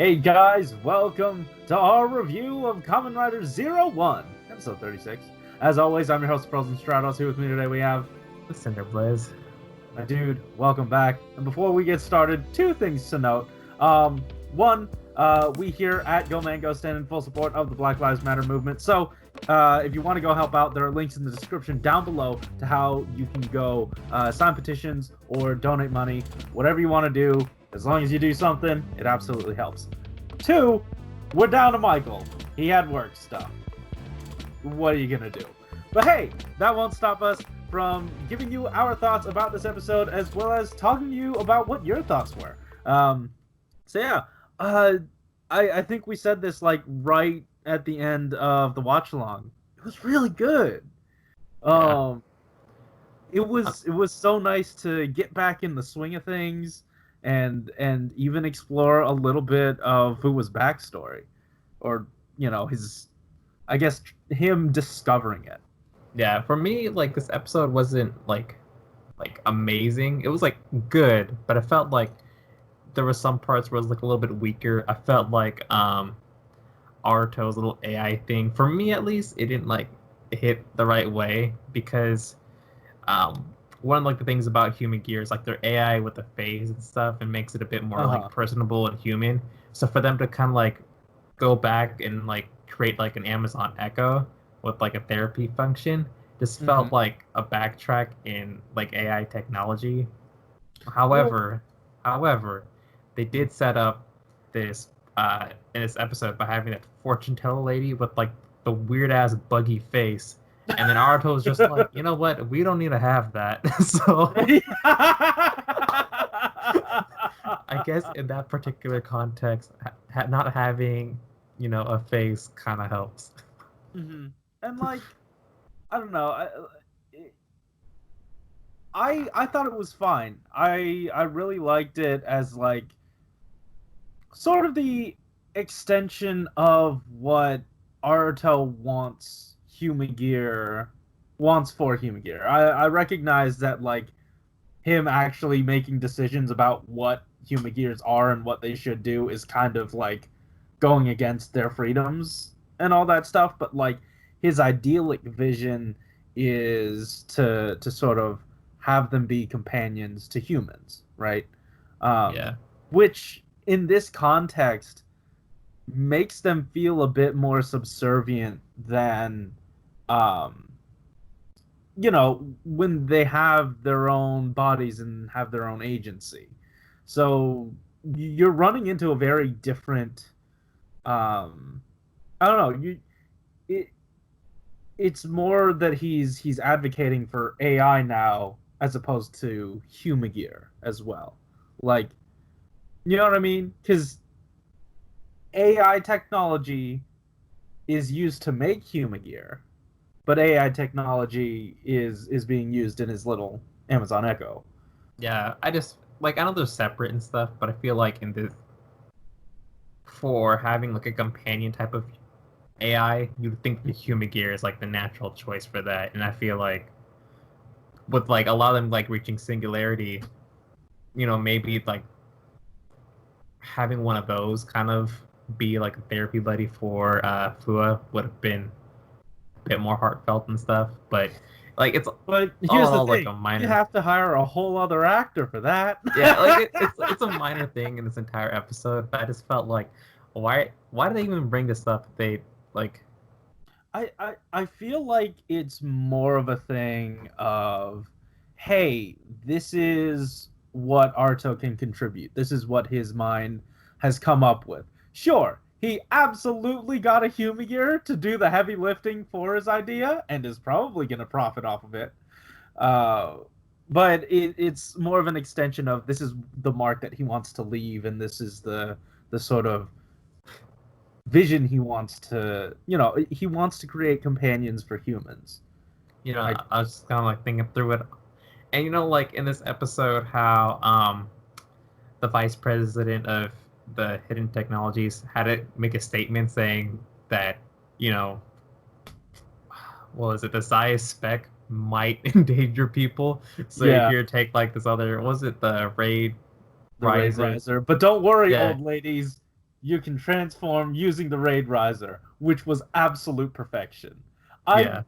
Hey guys, welcome to our review of Kamen Rider 01, episode 36. As always, I'm your host, Frozen Stratos. Here with me today we have Cinder Blaze. my dude. Welcome back. And before we get started, two things to note. One, we here at Go Mango stand in full support of the Black Lives Matter movement. So, if you want to go help out, there are links in the description down below to how you can go sign petitions or donate money, whatever you want to do. As long as you do something, it absolutely helps. Two, we're down to Michael. He had work stuff. What are you gonna do? But hey, that won't stop us from giving you our thoughts about this episode, as well as talking to you about what your thoughts were. I think we said this like right at the end of the watch along. It was really good. It was so nice to get back in the swing of things and even explore a little bit of Fuwa's backstory, or his, I guess, him discovering it. Yeah, for me, like this episode wasn't like amazing. It was like good, but I felt like there were some parts where it was like a little bit weaker. I felt like Aruto's little AI thing, for me at least, it didn't like hit the right way because one of like the things about human gear is like their AI with the face and stuff, and makes it a bit more like personable and human. So for them to kind of like go back and like create like an Amazon Echo with like a therapy function just felt like a backtrack in like AI technology. However, they did set up this in this episode by having that fortune teller lady with like the weird ass buggy face. And then Naruto was just like, you know what? We don't need to have that. So I guess in that particular context, not having, a face kind of helps. And like, I don't know. I thought it was fine. I really liked it as like sort of the extension of what Aruto wants for Human Gear. I recognize that like him actually making decisions about what Human Gears are and what they should do is kind of like going against their freedoms and all that stuff, but like his idyllic vision is to sort of have them be companions to humans, right? Yeah. Which in this context makes them feel a bit more subservient than when they have their own bodies and have their own agency. So you're running into a very different I don't know, it's more that he's advocating for AI now as opposed to human gear as well. Like, you know what I mean? Because AI technology is used to make human gear, but AI technology is being used in his little Amazon Echo. Yeah, I just like, I know they're separate and stuff, but I feel like in this, for having like a companion type of AI, you'd think the human gear is like the natural choice for that. And I feel like with like a lot of them like reaching singularity, maybe like having one of those kind of be like a therapy buddy for Fua would have been a bit more heartfelt and stuff. But like but here's the thing, like a minor. You have to hire a whole other actor for that. Yeah, like it's a minor thing in this entire episode, but I just felt like, why did they even bring this up? They like, I feel like it's more of a thing of, hey, this is what Arto can contribute. This is what his mind has come up with. Sure, he absolutely got a Humigear to do the heavy lifting for his idea and is probably going to profit off of it. But it's more of an extension of, this is the mark that he wants to leave, and this is the sort of vision he wants to, he wants to create companions for humans. I was kind of like thinking through it, and like in this episode, how the vice president of the hidden technologies had to make a statement saying that what was it, the Zaya spec might endanger people. So if you take like this other, was it the Raid Riser? But don't worry, old ladies, you can transform using the Raid Riser, which was absolute perfection. Yeah.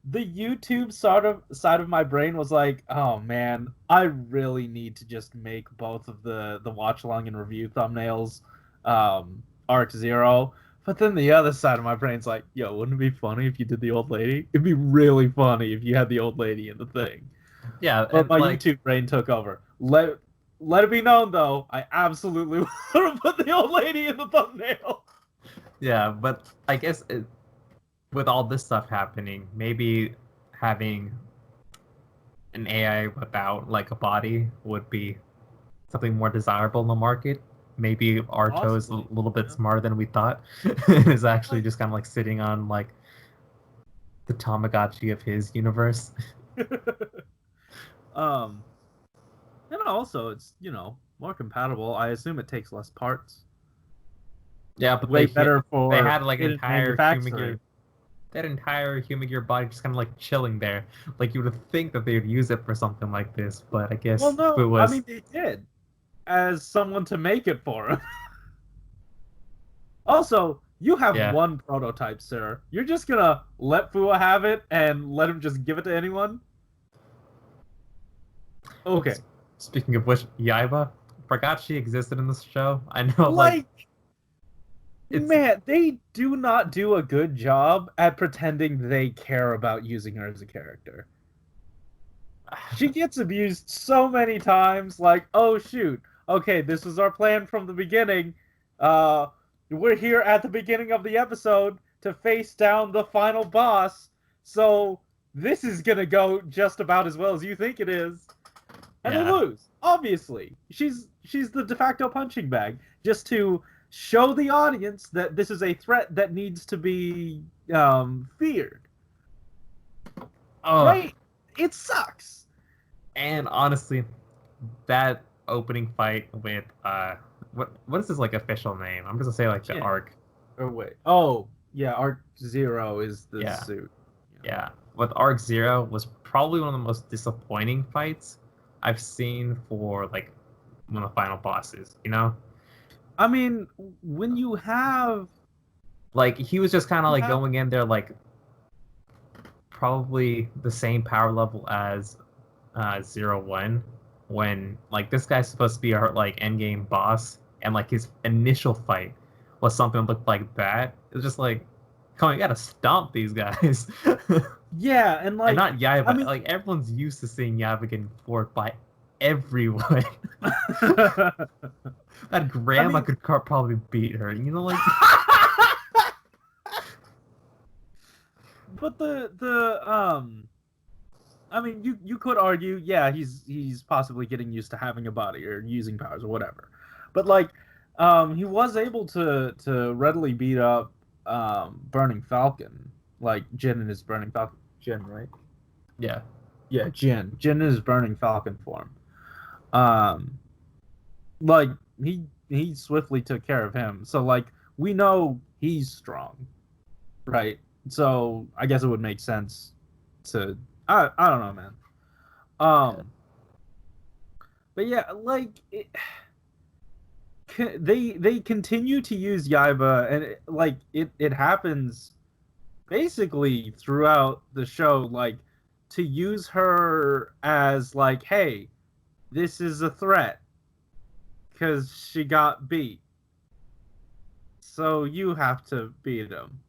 The YouTube side of my brain was like, oh man, I really need to just make both of the watch along and review thumbnails Arc Zero. But then the other side of my brain's like, yo, wouldn't it be funny if you did the old lady? It'd be really funny if you had the old lady in the thing. Yeah, But and my like YouTube brain took over. Let it be known though, I absolutely would have put the old lady in the thumbnail. yeah, but I guess with all this stuff happening, maybe having an AI without like a body would be something more desirable in the market. Maybe Arto is a Possibly, little bit yeah. smarter than we thought. Is actually just kind of like sitting on like the Tamagotchi of his universe. um, and also it's more compatible. I assume it takes less parts. Yeah, but Way better they for had like hidden entire human manufacturing. gear, that entire human gear body just kind of like chilling there. Like you would think that they would use it for something like this, but I Well, guess it no, I was mean they did as someone to make it for him. Also, you have yeah. one prototype, sir. You're just gonna let Fua have it and let him just give it to anyone? Okay. Speaking of which, Yaiba, forgot she existed in this show. I know, like Like, it's man, they do not do a good job at pretending they care about using her as a character. She gets abused so many times, like, oh shoot, okay, this was our plan from the beginning. Uh, we're here at the beginning of the episode to face down the final boss, so this is gonna go just about as well as you think it is. And they yeah. lose. Obviously, she's the de facto punching bag, just to show the audience that this is a threat that needs to be feared. Oh, Right? It sucks. and honestly, that opening fight with what is his like official name? I'm just gonna say like the Jin. arc. Oh wait. Oh yeah, Arc Zero is the Yeah, suit. Yeah. yeah. With Arc Zero was probably one of the most disappointing fights I've seen for like one of the final bosses. You know, I mean, when you have like he was just kind of you like have going in there like probably the same power level as 01, when like this guy's supposed to be our like end game boss, and like his initial fight was something that looked like that. It was just like, come on, you gotta stomp these guys. yeah, and And like not Yaiba, I but mean like everyone's used to seeing Yaiba getting floored by everyone. That I grandma mean could probably beat her, you know, like but the I mean, you could argue, yeah, he's possibly getting used to having a body or using powers or whatever, but like, he was able to readily beat up Burning Falcon, like Jin in his Burning Falcon, Jin, right? yeah. Yeah, Jin in his Burning Falcon form. Um, like he swiftly took care of him, so like we know he's strong, right? So I guess it would make sense to I don't know, man. Yeah. Um, but yeah, like they continue to use Yaiba, and it happens basically throughout the show, like to use her as like, hey, this is a threat because she got beat, so you have to beat him,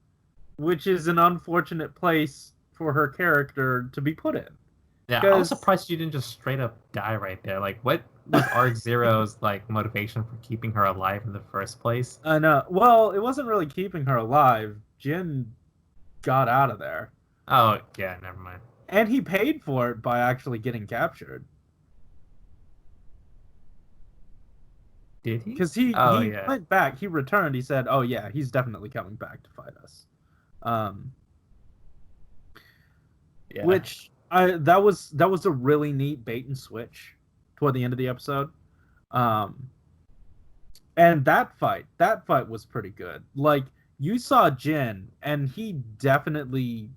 which is an unfortunate place for her character to be put in. Yeah, I was Because surprised you didn't just straight up die right there. Like, what was Arc Zero's like motivation for keeping her alive in the first place? I know. Well, it wasn't really keeping her alive. Jin got out of there, Oh, yeah, never mind. and he paid for it by actually getting captured. Did he? Because he Oh, he yeah, went back. He returned. He said, "Oh yeah, he's definitely coming back to fight us." Um, yeah, which I that was a really neat bait and switch toward the end of the episode. Um, and that fight was pretty good. Like you saw Jin, and he definitely,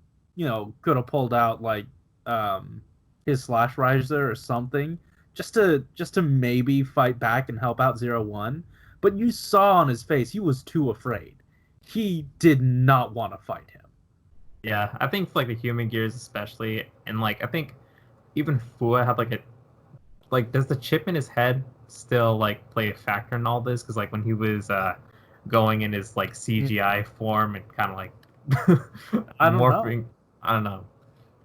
could have pulled out like his slash riser or something, just to maybe fight back and help out 01. but you saw on his face he was too afraid. He did not want to fight him. Yeah, I think like the human gears especially, and like I think even Fua had like does the chip in his head still like play a factor in all this? Because like when he was going in his like CGI form and kind of like I don't morphing, know. I don't know.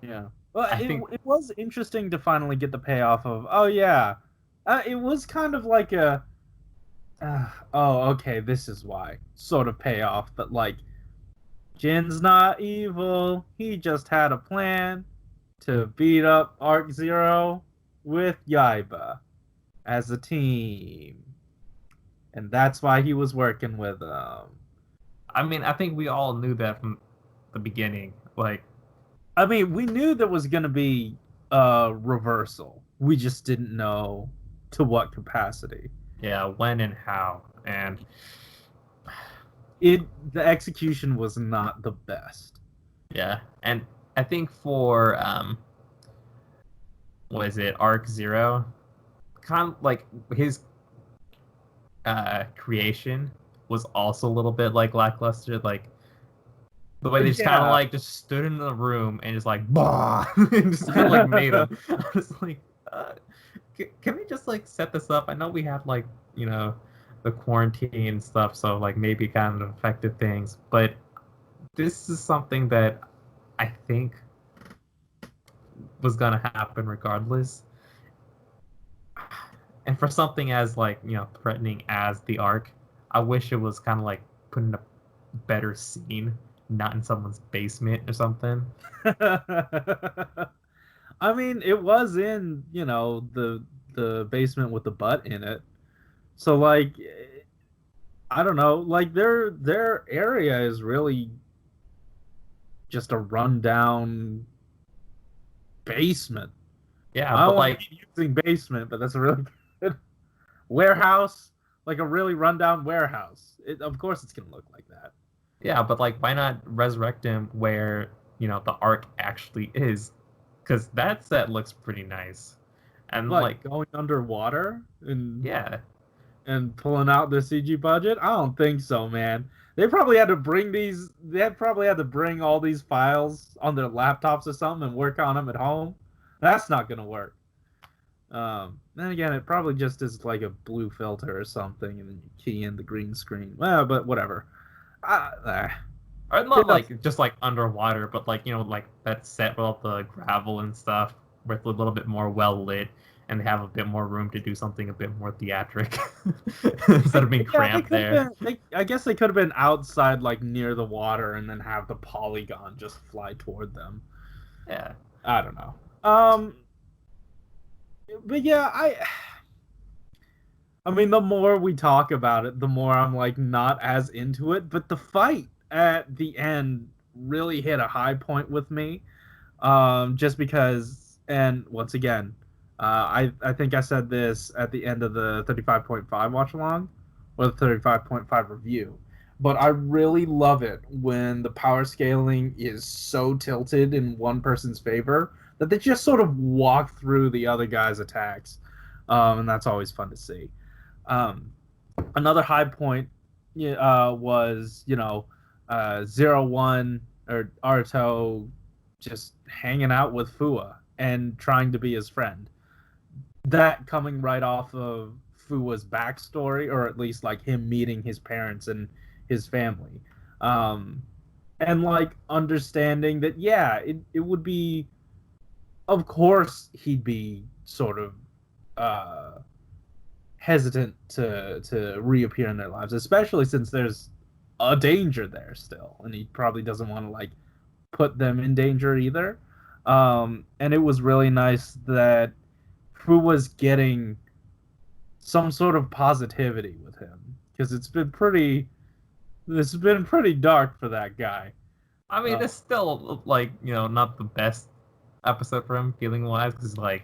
Yeah. Well, I think it was interesting to finally get the payoff of, oh yeah, it was kind of like a, oh okay, this is why sort of payoff that like Jin's not evil. He just had a plan to beat up Arc Zero with Yaiba as a team, and that's why he was working with them. I mean I think we all knew that from the beginning. Like I mean, we knew there was going to be a reversal. We just didn't know to what capacity. yeah, when and how, and The execution was not the best. yeah, and I think for was it Arc Zero? Kind of like his creation was also a little bit like lackluster. Like the way they just kind of Yeah. like just stood in the room and just like bah, and just kind of like made him. I was like, can we just like set this up? I know we have like the quarantine and stuff, so like maybe kind of affected things, but this is something that I think was gonna happen regardless. And for something as like threatening as the arc, I wish it was kind of like put in a better scene, not in someone's basement or something. I mean, it was in, the basement with the butt in it. So like I don't know, like their area is really just a rundown basement. Yeah, I but don't want to like keep using basement, but that's a really good warehouse, like a really rundown warehouse. Of course, it's gonna look like that. yeah, but like why not resurrect him where the arc actually is? Because that set looks pretty nice, and Like like going underwater and yeah, pulling out the CG budget. I don't think so, man. They probably had to bring these. They had probably had to bring all these files on their laptops or something and work on them at home. That's not gonna work. Then again, it probably just is like a blue filter or something, and then you key in the green screen. Well, but whatever. or It not does. like just like underwater, but like like that set with all the gravel and stuff, where it's a little bit more well lit, and they have a bit more room to do something a bit more theatric instead of being Yeah, they cramped could have there. been. I guess they could have been outside, like near the water, and then have the polygon just fly toward them. Yeah, I don't know. But yeah, I mean, the more we talk about it, the more I'm like not as into it. But the fight at the end really hit a high point with me. Just because, and once again, I think I said this at the end of the 35.5 watch along, or the 35.5 review. But I really love it when the power scaling is so tilted in one person's favor that they just sort of walk through the other guy's attacks, and that's always fun to see. Um, Another high point was 01 or Arto just hanging out with Fua and trying to be his friend. That coming right off of Fua's backstory, or at least like him meeting his parents and his family. Um, and like understanding that, yeah, it would be, of course, he'd be sort of uh, hesitant to reappear in their lives, especially since there's a danger there still, and he probably doesn't want to like put them in danger either. And it was really nice that Fu was getting some sort of positivity with him because it's been pretty dark for that guy. I mean it's still like not the best episode for him feeling wise because like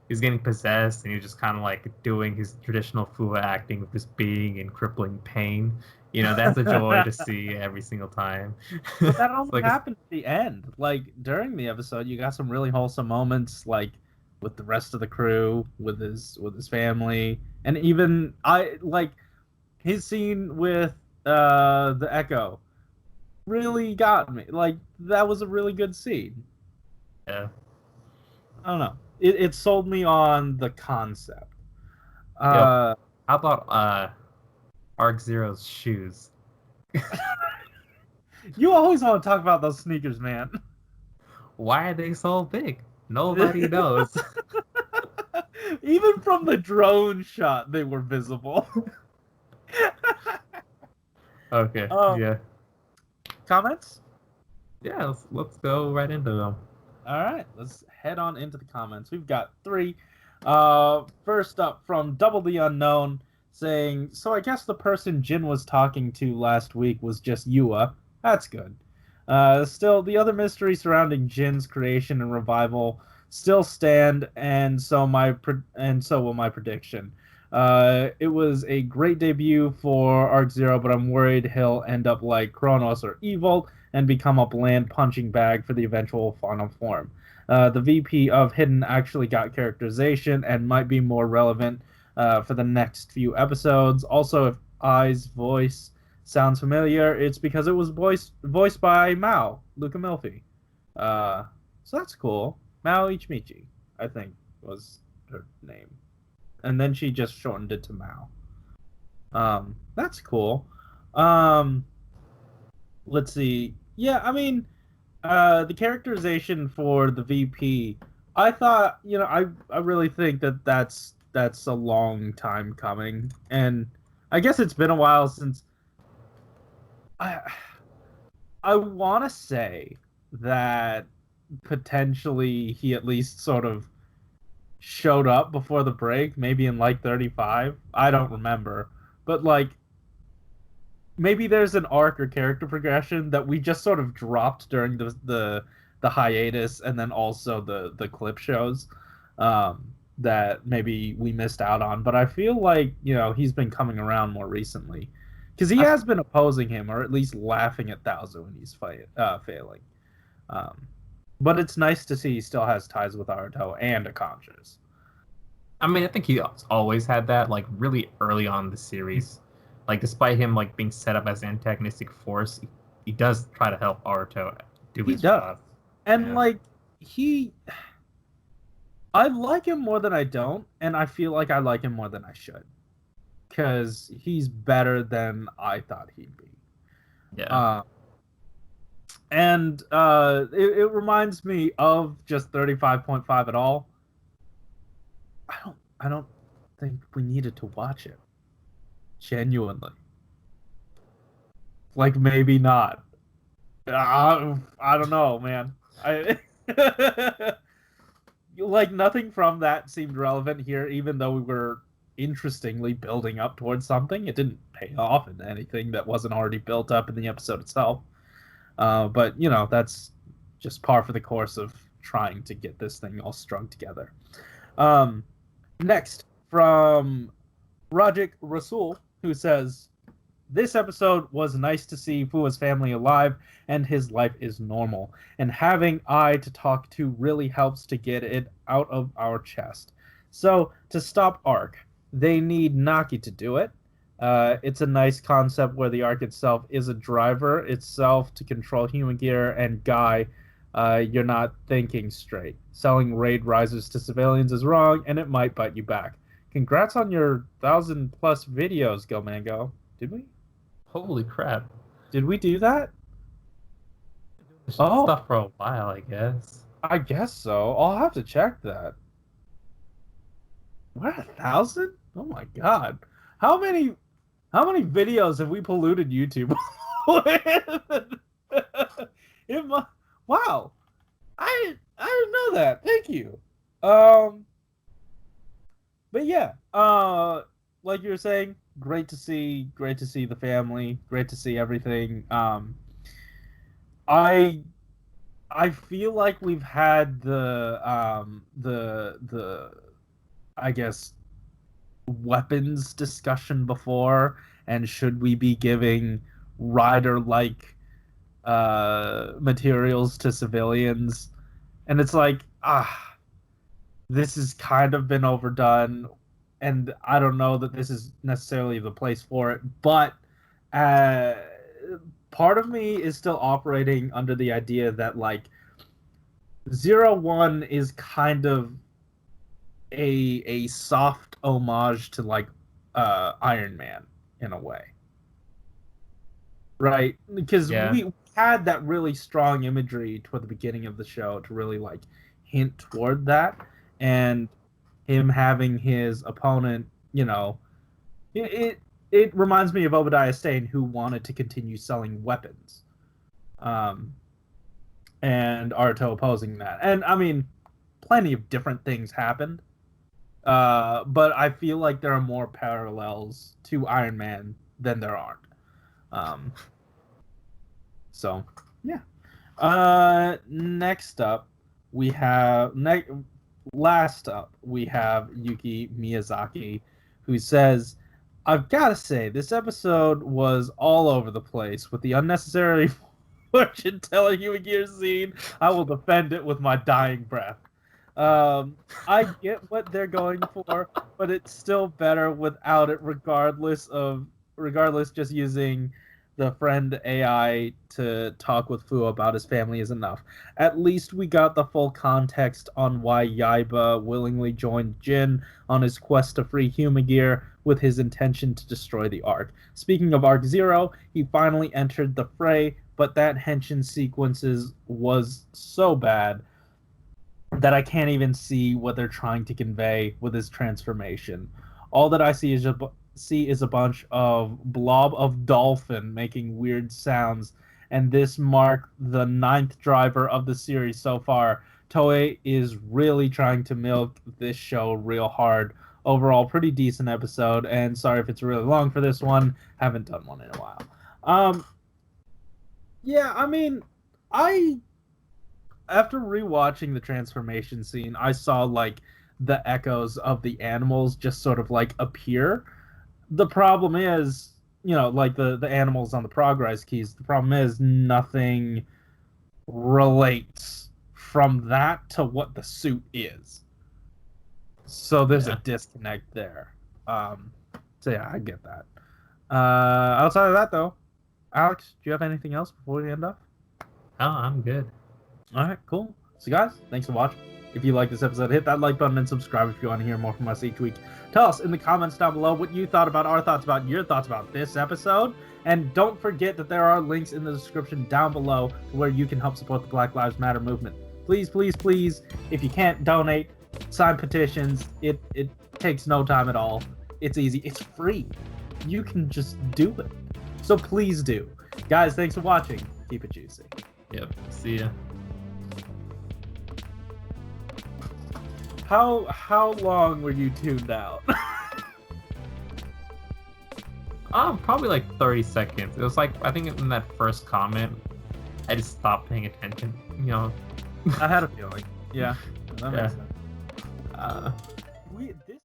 he's getting possessed and he's just kind of like doing his traditional Fuwa acting of just being in crippling pain. That's a joy to see every single time. But that only Like, happened at the end. Like during the episode, you got some really wholesome moments, like with the rest of the crew, with his family, and even I like his scene with the Echo really got me. Like, that was a really good scene. Yeah. I don't know. It sold me on the concept. Yo, how about Arc Zero's shoes? You always want to talk about those sneakers, man. Why are they so big? Nobody knows. Even from the drone shot, they were visible. Okay, Um, yeah. Comments? Yeah, let's go right into them. All right, let's head on into the comments. We've got three. First up from Double the Unknown saying, so I guess the person Jin was talking to last week was just Yua. That's good. Still, the other mystery surrounding Jin's creation and revival still stand, and so will my prediction. It was a great debut for Arc Zero, but I'm worried he'll end up like Kronos or Evil and become a bland punching bag for the eventual final form. The VP of Hidden actually got characterization and might be more relevant for the next few episodes. Also, if Ai's voice sounds familiar, it's because it was voiced by Mao, Luca Milfi. So that's cool. Mao Ichimichi, I think, was her name. And then she just shortened it to Mao. That's cool. Let's see. Yeah, I mean, the characterization for the VP, I thought, I really think that that's a long time coming, and I guess it's been a while since I I want to say that potentially he at least sort of showed up before the break, maybe in like 35. I don't remember, but like maybe there's an arc or character progression that we just sort of dropped during the hiatus, and then also the clip shows that maybe we missed out on. But I feel like he's been coming around more recently because he I, has been opposing him, or at least laughing at Thousa when he's failing. Um, but it's nice to see he still has ties with Naruto and Akanshis. I mean, I think he always had that, like, really early on in the series. Like, despite him, like, being set up as an antagonistic force, he does try to help Naruto do He his does, job. and Yeah. like he I like him more than I don't, and I feel like I like him more than I should, because he's better than I thought he'd be. Yeah. Uh, and it reminds me of just 35.5 at all. I don't think we needed to watch it. Genuinely. Like, maybe not. I don't know, man. I like, nothing from that seemed relevant here, even though we were interestingly building up towards something. It didn't pay off in anything that wasn't already built up in the episode itself. But that's just par for the course of trying to get this thing all strung together. Um, Next, from Rajik Rasul, who says, this episode was nice to see Fua's family alive and his life is normal. And having I to talk to really helps to get it out of our chest. So, to stop Arc, they need Naki to do it. It's a nice concept where the Arc itself is a driver itself to control human gear, and Guy, you're not thinking straight. Selling raid risers to civilians is wrong, and it might bite you back. Congrats on your 1,000+ videos, Go Mango. Did we? Holy crap. Did we do that? This Oh, stuff for a while, I guess. I guess so. I'll have to check that. We're at 1,000? Oh my god. How many videos have we polluted YouTube with? Wow. I didn't know that. Thank you. But yeah, like you were saying, great to see the family, great to see everything. I I feel like we've had the I guess weapons discussion before, and should we be giving rider like materials to civilians? And it's like, this has kind of been overdone, and I don't know that this is necessarily the place for it, but part of me is still operating under the idea that like 01 is kind of a soft homage to like Iron Man in a way, right? Because we had that really strong imagery toward the beginning of the show to really like hint toward that, and him having his opponent, you know, it reminds me of Obadiah Stane, who wanted to continue selling weapons, and Aruto opposing that. And I mean, plenty of different things happened, but I feel like there are more parallels to Iron Man than there aren't. So yeah. Next up, we have last up, we have Yuki Miyazaki, who says, I've got to say, this episode was all over the place with the unnecessary fortune telling you a gear scene. I will defend it with my dying breath. I get what they're going for, but it's still better without it, regardless just using the friend AI to talk with Fu about his family is enough. At least we got the full context on why Yaiba willingly joined Jin on his quest to free Humagear with his intention to destroy the Ark. Speaking of Arc Zero, he finally entered the fray, but that henshin sequences was so bad that I can't even see what they're trying to convey with his transformation. All that I see is a bunch of blob of dolphin making weird sounds, and this marked the 9th driver of the series so far. Toei is really trying to milk this show real hard. Overall, pretty decent episode, and sorry if it's really long for this one. Haven't done one in a while. Yeah, I mean, after rewatching the transformation scene, I saw like the echoes of the animals just sort of like appear. The problem is, you know, like the animals on the progress keys, the problem is nothing relates from that to what the suit is. So there's a disconnect there. So yeah, I get that. Outside of that though, Alex, do you have anything else before we end off? Oh, I'm good. All right, cool. So guys, thanks for watching. If you like this episode, hit that like button and subscribe if you want to hear more from us each week. Tell us in the comments down below what you thought about our thoughts about your thoughts about this episode. And don't forget that there are links in the description down below where you can help support the Black Lives Matter movement. Please, please, please, if you can't donate, sign petitions. It takes no time at all. It's easy. It's free. You can just do it. So please do. Guys, thanks for watching. Keep it juicy. Yep. See ya. How long were you tuned out? Probably like 30 seconds. It was like, I think in that first comment, I just stopped paying attention. You know. I had a feeling. Yeah. That makes sense.